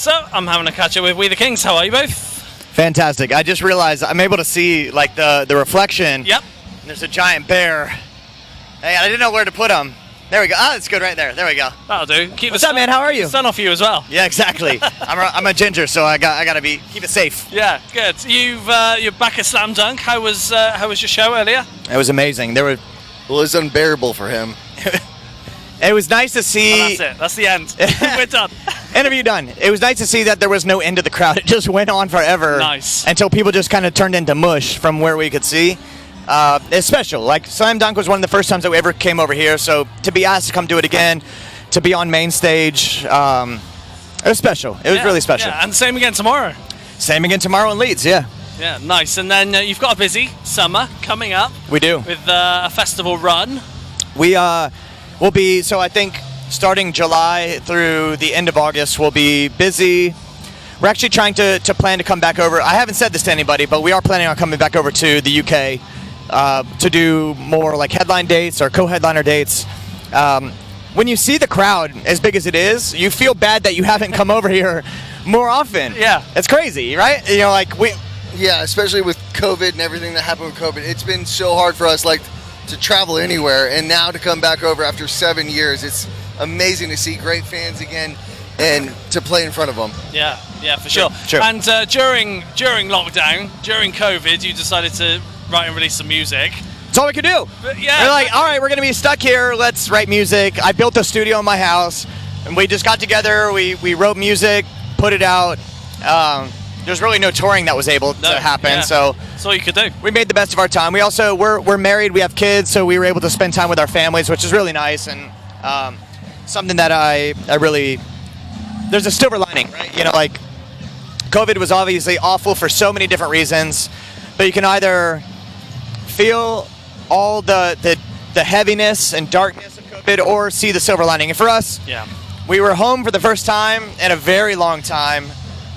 So, I'm having a catch up with We the Kings. How are you both? Fantastic. I just realized I'm able to see like the reflection. Yep. There's a giant bear. Hey, I didn't know where to put him. There we go. Ah, it's good right there. There we go. That'll do. What's up, man? How are you? Sun off you as well. Yeah, exactly. I'm a ginger, so I gotta keep it safe. Yeah, good. You're back at Slam Dunk. How was your show earlier? It was amazing. Well, it was unbearable for him. It was nice to see. Oh, that's it. That's the end. We're done. Interview done. It was nice to see that there was no end to the crowd. It just went on forever. Nice. Until people just kind of turned into mush from where we could see. It's special. Like, Slam Dunk was one of the first times that we ever came over here, so to be asked to come do it again, to be on main stage, it was special. It was really special. Yeah, and same again tomorrow. Same again tomorrow in Leeds, yeah. Yeah, nice. And then you've got a busy summer coming up. We do. With a festival run. We will be, so I think starting July through the end of August, we'll be busy. We're actually trying to plan to come back over. I haven't said this to anybody, but we are planning on coming back over to the UK to do more like headline dates or co-headliner dates. When you see the crowd as big as it is, you feel bad that you haven't come over here more often. Yeah. It's crazy, right? You know, like Yeah, especially with COVID and everything that happened with COVID. It's been so hard for us, like, to travel anywhere, and now to come back over after 7 years, it's amazing to see great fans again and to play in front of them. Yeah, for sure. Sure. And during lockdown, during COVID, you decided to write and release some music. That's all we could do. Yeah. We're like, all right, we're going to be stuck here. Let's write music. I built a studio in my house, and we just got together. We wrote music, put it out. There's really no touring that was able to happen, so that's all you could do. we made the best of our time. We also, we're married, we have kids, so we were able to spend time with our families, which is really nice, and something that I really, there's a silver lining, right? You know, like, COVID was obviously awful for so many different reasons, but you can either feel all the heaviness and darkness of COVID or see the silver lining. And for us, we were home for the first time in a very long time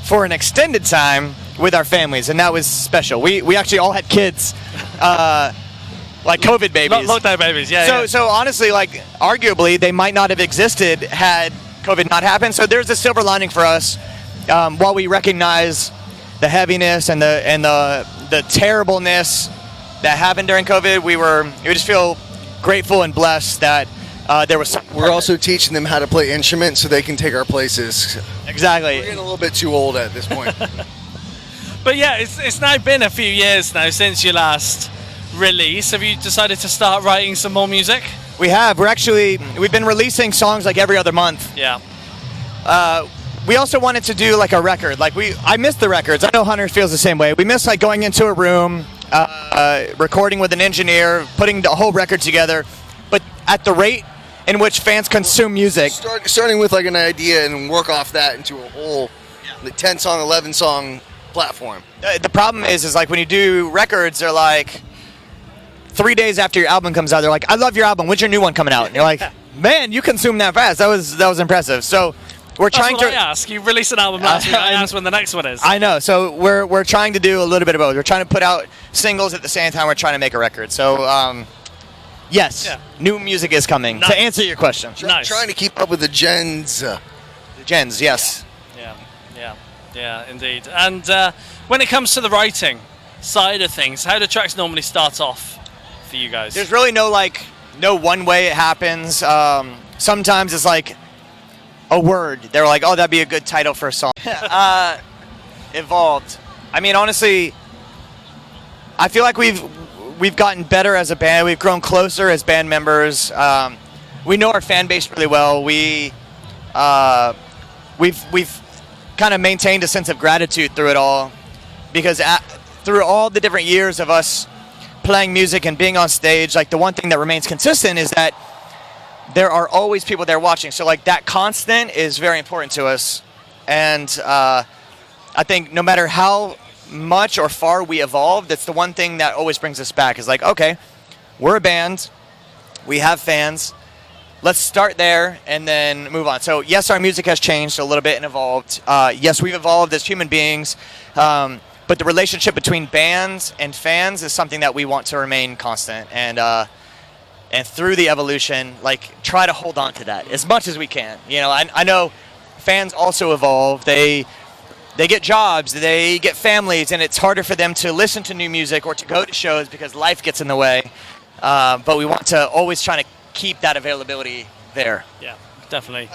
for an extended time with our families, and that was special. We actually all had kids, like COVID babies. Lockdown babies, So honestly, like, arguably, they might not have existed had COVID not happened. So there's a silver lining for us. While we recognize the heaviness and the terribleness that happened during COVID, we just feel grateful and blessed that there was. We're also teaching them how to play instruments so they can take our places. Exactly. We're getting a little bit too old at this point. But yeah, it's now been a few years now since your last release. Have you decided to start writing some more music? We have. We've been releasing songs like every other month. Yeah. We also wanted to do like a record. Like I miss the records. I know Hunter feels the same way. We miss like going into a room, recording with an engineer, putting the whole record together, but at the rate in which fans consume music. Starting with like an idea and work off that into a whole 10-song, 11-song platform. The problem is like when you do records, they're like 3 days after your album comes out, they're like, I love your album. When's your new one coming out? And you're like, man, you consume that fast. That was impressive. So we're trying to. I ask. You released an album last week. I asked when the next one is. I know. So we're trying to do a little bit of both. We're trying to put out singles at the same time we're trying to make a record. So yes, new music is coming. Nice. To answer your question. Nice. Trying to keep up with the gens. The gens, yes. Yeah, indeed. And when it comes to the writing side of things, how do tracks normally start off for you guys? There's really no one way it happens. Sometimes it's like a word. They're like, oh, that'd be a good title for a song. Evolved. I mean, honestly, I feel like we've gotten better as a band. We've grown closer as band members. We know our fan base really well. We've kind of maintained a sense of gratitude through it all, because through all the different years of us playing music and being on stage, like, the one thing that remains consistent is that there are always people there watching. So like that constant is very important to us, and I think no matter how much or far we evolve, that's the one thing that always brings us back, is like, okay, we're a band, we have fans, let's start there and then move on. So yes, our music has changed a little bit and evolved. Yes, we've evolved as human beings, but the relationship between bands and fans is something that we want to remain constant, and through the evolution, like, try to hold on to that as much as we can. You know, I know fans also evolve. They get jobs, they get families, and it's harder for them to listen to new music or to go to shows because life gets in the way. But we want to always try to keep that availability there. Yeah, definitely.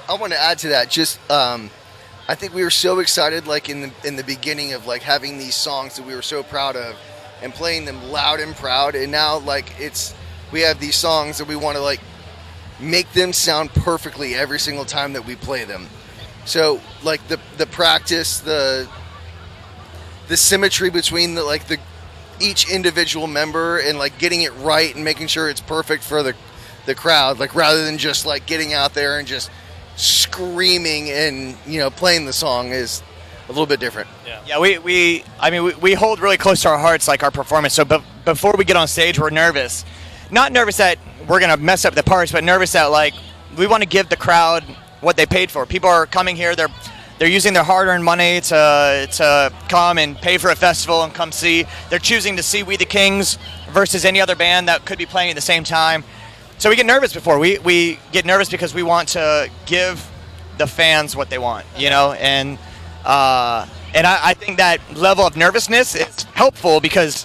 I want to add to that. Just, I think we were so excited, like in the beginning of like having these songs that we were so proud of, and playing them loud and proud. And now, like we have these songs that we want to like make them sound perfectly every single time that we play them. So, like the practice, the symmetry between the each individual member, and like getting it right and making sure it's perfect for the crowd, like rather than just like getting out there and just screaming and playing the song is a little bit different. Yeah, we hold really close to our hearts like our performance. So before we get on stage, we're nervous. Not nervous that we're gonna mess up the parts, but nervous that like we want to give the crowd what they paid for. People are coming here, they're using their hard-earned money to come and pay for a festival and come see. They're choosing to see We the Kings versus any other band that could be playing at the same time. So we get nervous before. We get nervous because we want to give the fans what they want, and I think that level of nervousness is helpful because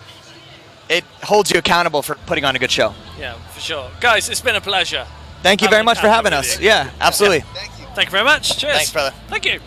it holds you accountable for putting on a good show. Yeah, for sure. Guys, it's been a pleasure. Thank you very much for having us. Yeah, absolutely. Thank you. Thank you very much. Cheers. Thanks, brother. Thank you.